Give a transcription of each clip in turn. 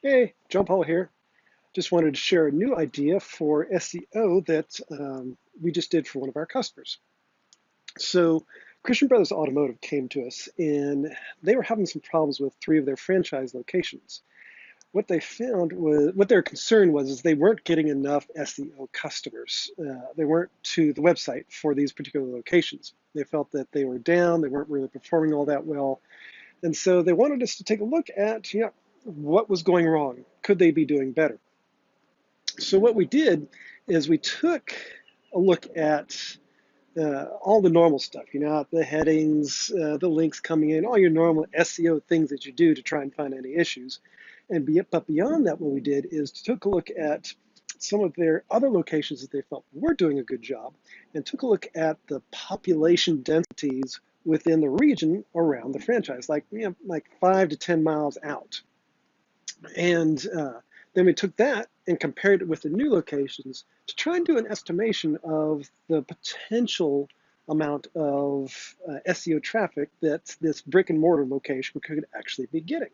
Hey, John Paul here. Just wanted to share a new idea for SEO that we just did for one of our customers. So, Christian Brothers Automotive came to us and they were having some problems with three of their franchise locations. What they found was, what their concern was, is they weren't getting enough SEO customers. They weren't to the website for these particular locations. They felt that they were down, they weren't really performing all that well. And so they wanted us to take a look at, what was going wrong. Could they be doing better? So what we did is we took a look at all the normal stuff, the headings, the links coming in, all your normal SEO things that you do to try and find any issues. But beyond that, what we did is took a look at some of their other locations that they felt were doing a good job, and took a look at the population densities within the region around the franchise, like 5 to 10 miles out. And then we took that and compared it with the new locations to try and do an estimation of the potential amount of SEO traffic that this brick and mortar location could actually be getting.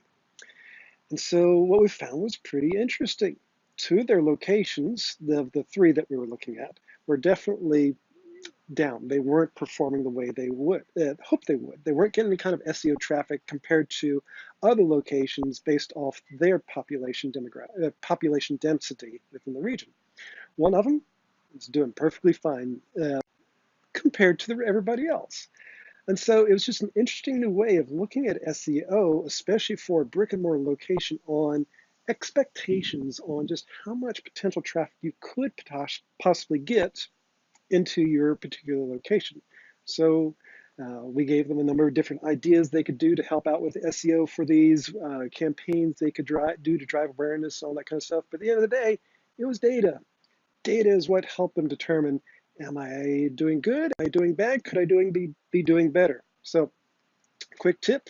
And so what we found was pretty interesting. Two of their locations, the three that we were looking at, were definitely down. They weren't performing the way they would hope they would. They weren't getting any kind of SEO traffic compared to other locations based off their population density within the region. One of them is doing perfectly fine compared to everybody else. And so it was just an interesting new way of looking at SEO, especially for a brick and mortar location, on expectations on just how much potential traffic you could possibly get into your particular location. So we gave them a number of different ideas they could do to help out with SEO for these campaigns they could do to drive awareness, all that kind of stuff. But at the end of the day, it was data. Data is what helped them determine, am I doing good? Am I doing bad? Could I be doing better? So quick tip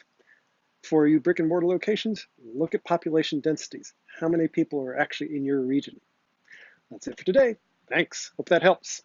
for you brick and mortar locations, look at population densities. How many people are actually in your region? That's it for today. Thanks. Hope that helps.